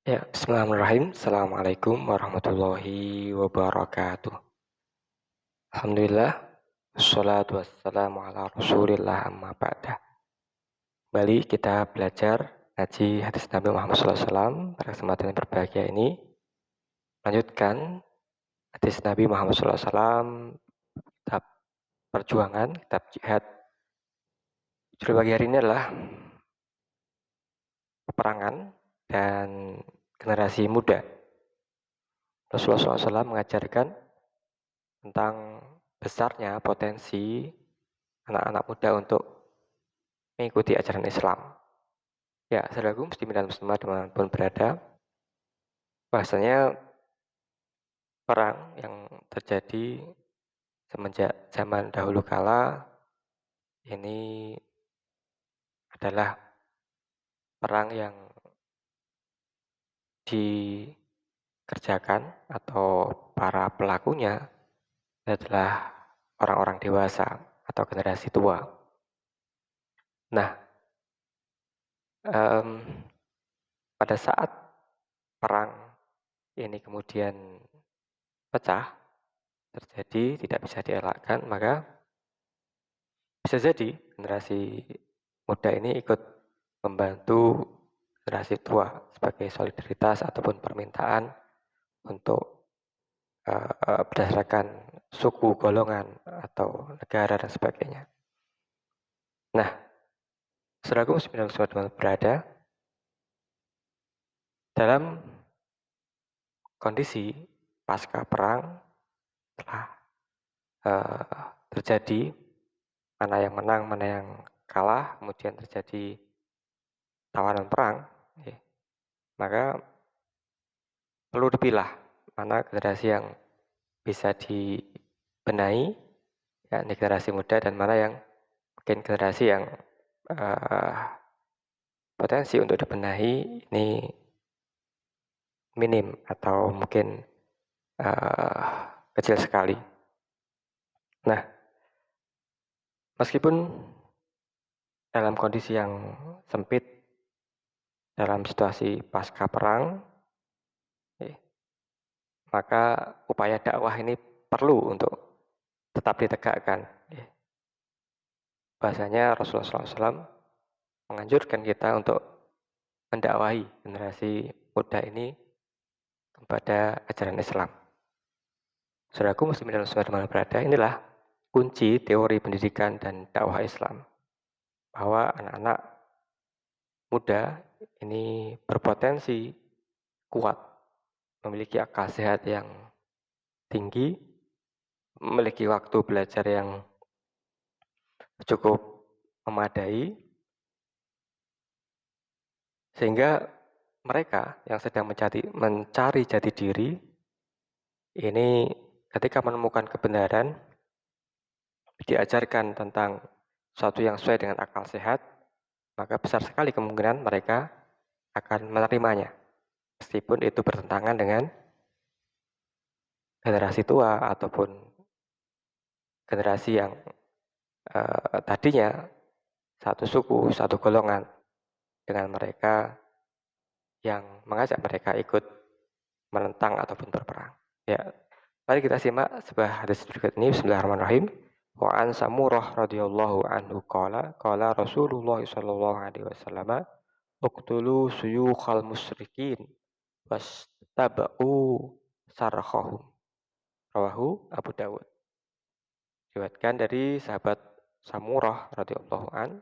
Ya, bismillahirrahmanirrahim. Assalamualaikum warahmatullahi wabarakatuh. Alhamdulillah, wassalatu wassalamu ala rasulillah amma ba'dah. Kembali kita belajar ngaji hadis Nabi Muhammad SAW. Pada kesempatan yang berbahagia ini, lanjutkan hadis Nabi Muhammad SAW, kitab perjuangan, kitab jihad. Judul pagi hari ini adalah peperangan dan generasi muda. Rasulullah SAW mengajarkan tentang besarnya potensi anak-anak muda untuk mengikuti ajaran Islam. Ya, saudaraku muslimin dan muslimah dimanapun berada, bahasanya perang yang terjadi semenjak zaman dahulu kala ini adalah perang yang dikerjakan atau para pelakunya adalah orang-orang dewasa atau generasi tua. Nah, pada saat perang ini kemudian pecah, terjadi, tidak bisa dielakkan, maka bisa jadi generasi muda ini ikut membantu generasi tua sebagai solidaritas ataupun permintaan untuk berdasarkan suku, golongan, atau negara dan sebagainya. Nah, saudaraku muslim dan berada dalam kondisi pasca perang telah terjadi mana yang menang, mana yang kalah, kemudian terjadi tawanan perang, ya, maka perlu dipilah mana generasi yang bisa dibenahi, ya, generasi muda, dan mana yang mungkin generasi yang potensi untuk dibenahi ini minim atau mungkin kecil sekali. Nah, meskipun dalam kondisi yang sempit, dalam situasi pasca perang, maka upaya dakwah ini perlu untuk tetap ditegakkan. Bahasanya Rasulullah SAW menganjurkan kita untuk mendakwahi generasi muda ini kepada ajaran Islam. Saudaraku muslimin dan muslimat dimana berada, inilah kunci teori pendidikan dan dakwah Islam. Bahwa anak-anak muda ini berpotensi kuat, memiliki akal sehat yang tinggi, memiliki waktu belajar yang cukup memadai, sehingga mereka yang sedang mencari jati diri ini ketika menemukan kebenaran, diajarkan tentang sesuatu yang sesuai dengan akal sehat, maka besar sekali kemungkinan mereka akan menerimanya, meskipun itu bertentangan dengan generasi tua ataupun generasi yang tadinya satu suku, satu golongan dengan mereka, yang mengajak mereka ikut menentang ataupun berperang. Ya, mari kita simak sebuah hadis berikut ini. Bismillahirrahmanirrahim. Wa an Samurah radhiyallahu anhu qala Rasulullah sallallahu alaihi wasallam uqtulu suyukhal musyrikin wastaba'u sarkhahum. Rawahu Abu Dawud. Diriwayatkan dari sahabat Samurah radhiyallahu an,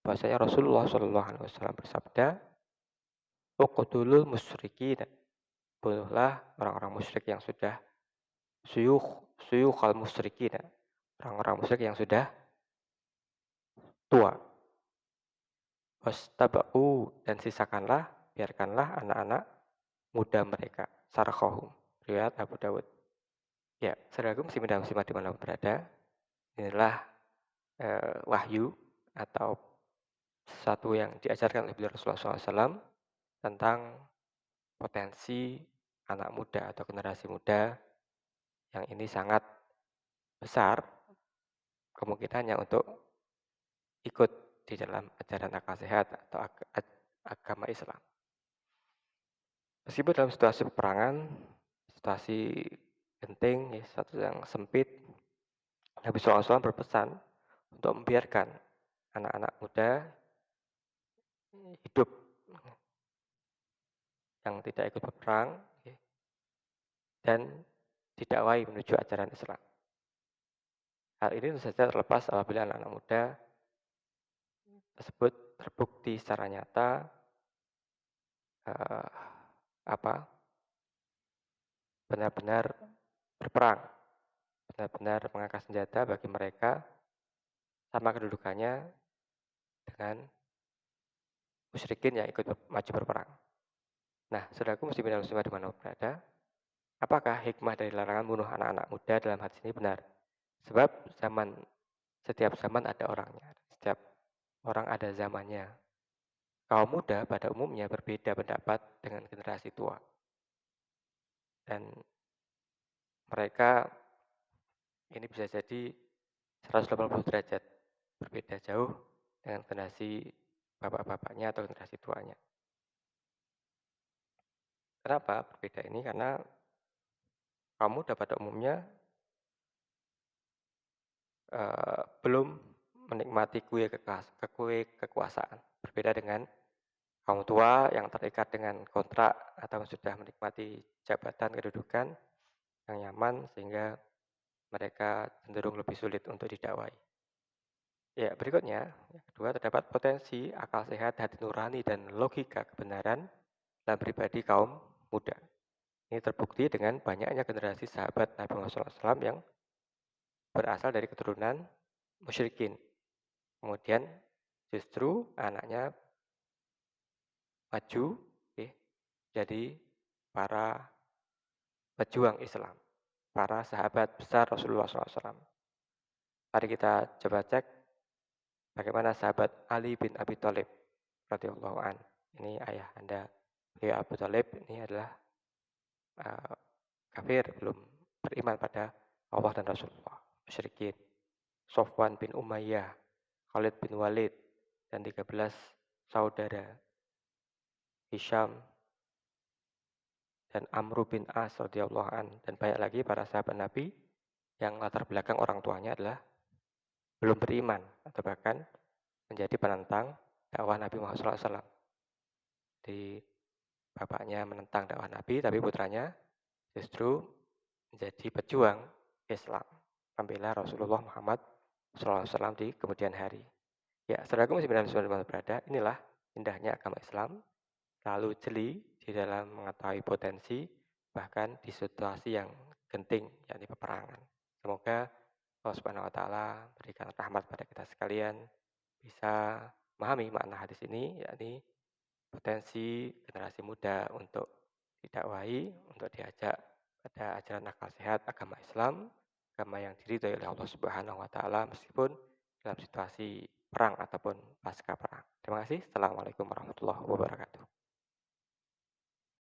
bahwasanya Rasulullah sallallahu alaihi wasallam bersabda, uqtulul musyrikin, bunuhlah orang-orang musyrik yang sudah suyukhal musyrikin, orang-orang musyrik yang sudah tua. Wastaba'u, dan sisakanlah, biarkanlah anak-anak muda mereka, sarkhahum. Riwayat Abu Dawud. Ya, saudaraku muslimin dan muslimat dimanapun berada, inilah wahyu atau sesuatu yang diajarkan oleh Rasulullah SAW tentang potensi anak muda atau generasi muda yang ini sangat besar kemungkinannya untuk ikut di dalam ajaran akal sehat atau agama Islam. Meskipun dalam situasi peperangan, situasi genting, ya, situasi yang sempit, Nabi SAW berpesan untuk membiarkan anak-anak muda hidup yang tidak ikut berperang, ya, dan didakwai menuju ajaran Islam. Hal ini tentu saja terlepas apabila anak-anak muda tersebut terbukti secara nyata eh, apa benar-benar berperang, benar-benar mengangkat senjata bagi mereka sama kedudukannya dengan musyrikin yang ikut maju berperang. Nah, saudaraku muslimin dan muslimat dimanapun berada, apakah hikmah dari larangan bunuh anak-anak muda dalam hadis ini benar? Sebab setiap zaman ada orangnya, setiap orang ada zamannya. Kaum muda pada umumnya berbeda pendapat dengan generasi tua. Dan mereka ini bisa jadi 180 derajat berbeda jauh dengan generasi bapak-bapaknya atau generasi tuanya. Kenapa berbeda ini? Karena kaum muda pada umumnya belum menikmati kue kekuasaan. Berbeda dengan kaum tua yang terikat dengan kontrak atau sudah menikmati jabatan kedudukan yang nyaman sehingga mereka cenderung lebih sulit untuk didakwai. Ya, berikutnya, yang kedua, terdapat potensi akal sehat, hati nurani, dan logika kebenaran dalam pribadi kaum muda. Ini terbukti dengan banyaknya generasi sahabat Nabi Muhammad SAW yang berasal dari keturunan musyrikin. Kemudian justru anaknya maju, jadi para pejuang Islam, para sahabat besar Rasulullah SAW. Mari kita coba cek bagaimana sahabat Ali bin Abi Thalib radhiyallahu an. Ini ayah anda, beliau Abu Thalib ini adalah kafir, belum beriman pada Allah dan Rasulullah, musyrikin. Sofwan bin Umayyah, Khalid bin Walid, dan 13 saudara Hisham dan Amru bin As radhiyallahu an, dan banyak lagi para sahabat Nabi yang latar belakang orang tuanya adalah belum beriman atau bahkan menjadi penentang dakwah Nabi Muhammad SAW. Di bapaknya menentang dakwah Nabi, tapi putranya justru menjadi pejuang Islam, membela Rasulullah Muhammad SAW di kemudian hari. Ya, saudaraku masih berada, inilah indahnya agama Islam, lalu jeli di dalam mengetahui potensi, bahkan di situasi yang genting, yakni peperangan. Semoga Allah Subhanahu wa Ta'ala berikan rahmat pada kita sekalian, bisa memahami makna hadis ini, yakni potensi generasi muda untuk didakwahi, untuk diajak pada ajaran akal sehat agama Islam, agama yang diridhoi oleh Allah Subhanahu wa Ta'ala, meskipun dalam situasi perang ataupun pasca perang. Terima kasih. Assalamualaikum warahmatullahi wabarakatuh.